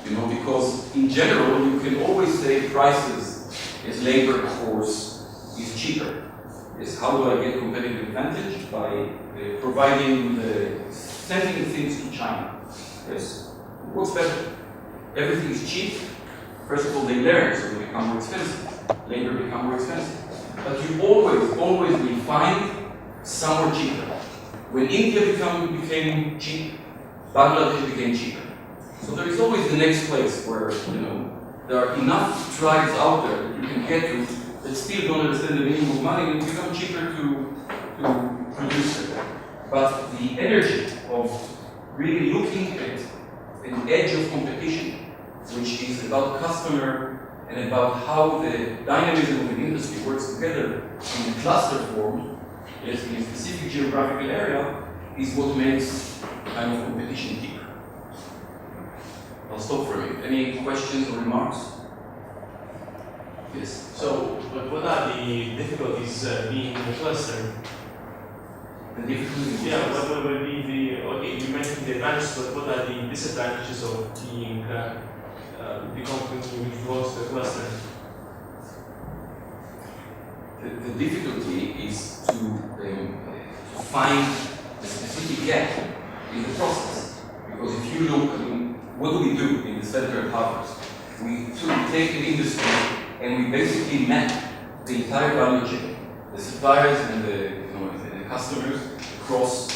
You know, because in general, you can always say prices as labor force is cheaper. Is how do I get competitive advantage? By providing sending things to China. Yes, what's better? Everything is cheap. First of all, they learn, so they become more expensive. Labor become more expensive. But you always will find somewhere cheaper. When India became cheap, Bangladesh became cheaper. So there is always the next place where, you know, there are enough tribes out there that you can get to that still don't understand the meaning of money and become cheaper to produce it. But the energy of really looking at an edge of competition, which is about customer and about how the dynamism of the industry works together in a cluster form, yes, in a specific geographical area, is what makes kind of competition deeper. I'll stop for a minute. Any questions or remarks? Yes. So, what are the difficulties being in a cluster? The difficulties? Yeah, what will be the, okay, you mentioned the advantages, but what are the disadvantages of being the company which belongs to a cluster? The difficulty is to find a specific gap in the process. Because if you look, I mean, what do we do in the center of Harvard? We take an industry and we basically map the entire value chain, the suppliers and the customers across,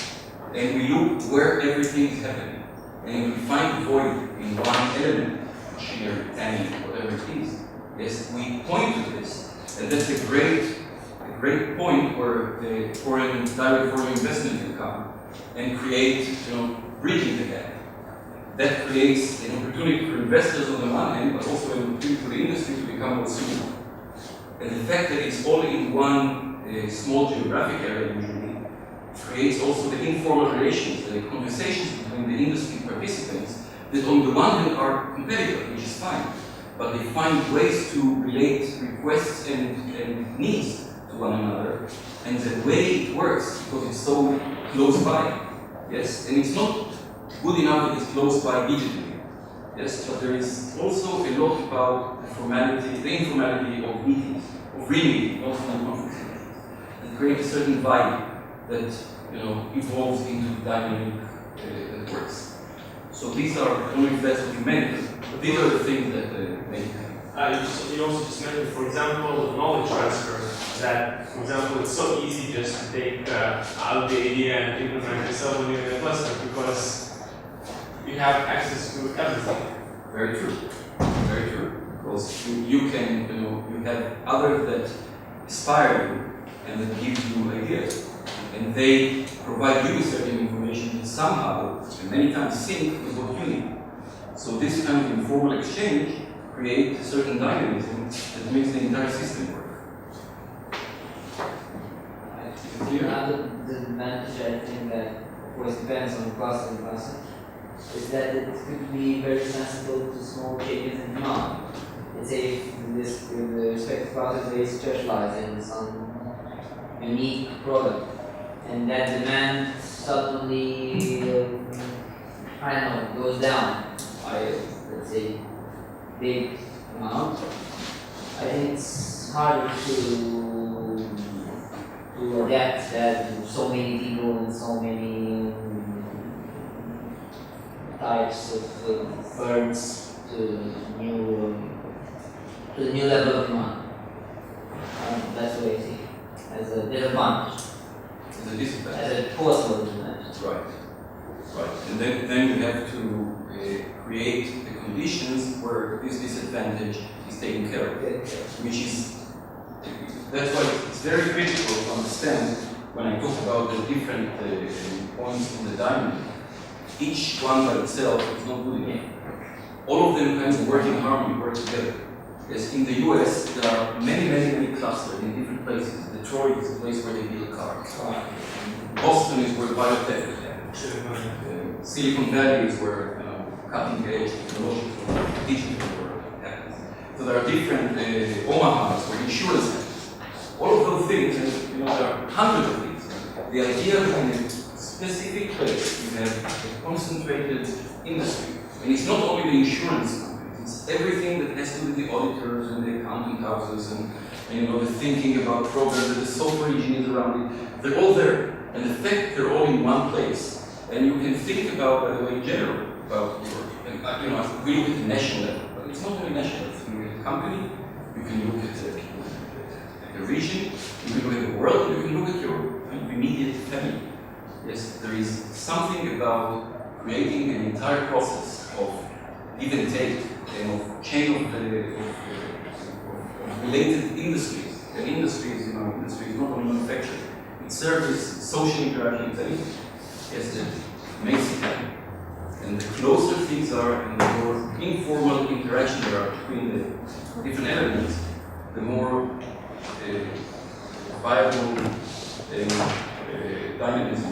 and we look where everything is happening. And if we find a void in one element, machinery, tanning, whatever it is, yes, we point to this, and that's a great point where the direct foreign investment will come and create, you know, bridging the gap. That creates an opportunity for investors on the one hand, but also an opportunity for the industry to become more suitable. And the fact that it's all in one small geographic area usually creates also the informal relations, the conversations between the industry participants that on the one hand are competitive, which is fine, but they find ways to relate requests and needs to one another, and the way it works, because it's so close by, yes, and it's not good enough that it's close by digitally, yes, but there is also a lot about the informality of meetings, of real meetings, not from conference meetings, that create a certain vibe that, you know, evolves into dynamic that works. So these are, I don't know if that's what you meant, but these are the things that make it. You also just mentioned, for example, knowledge transfer, that, for example, it's so easy just to take out the idea and implement yourself when you're in a cluster because you have access to everything. Very true. Very true. Because you can, you know, you have others that inspire you and that give you ideas. And they provide you with certain information that somehow, and many times, sync with what you need. So this kind of informal exchange creates a certain dynamism that makes the entire system work. Another disadvantage, I think, that of course depends on cluster and cluster, is that it could be very sensitive to small changes in demand. Let's say if the respective cluster is very specialized in some unique product, and that demand suddenly, I don't know, goes down by, let's say, big amount. I think it's harder to adapt that so many people and so many types of firms to the new level of demand. That's what I see as a disadvantage. As a disadvantage. As a possible disadvantage. Right. Right. And then you have to create the conditions where this disadvantage is taken care of, which is, that's why it's very critical to understand when I talk about the different points in the diamond. Each one by itself is not good enough. All of them kind of work in harmony, work together. Yes, in the US, there are many clusters in different places. Detroit is the place where they build cars. Boston is where biotech is happening. Silicon Valley is where cutting edge technological digital work happens. So there are different Omahas where insurance happens. All of those things, and there are hundreds of things. The idea that in a specific place you have a concentrated industry And it's not only the insurance companies, it's everything that has to do with the auditors and the accounting houses and the thinking about programs and the software engineers around it. They're all there. And the fact they're all in one place. And you can think about, by the way, in general, about your, and, we look at the national level, but it's not only national level. You look at the company, you can look at the region, you can look at the world, you can look at your immediate family. Yes, there is something about creating an entire process of give and take and of chain of related industries. And industries, industry is not only manufacturing, it's service, social interaction, it's anything. Yes, that makes it happen. And the closer things are and the more informal interaction there are between the different elements, the more viable dynamism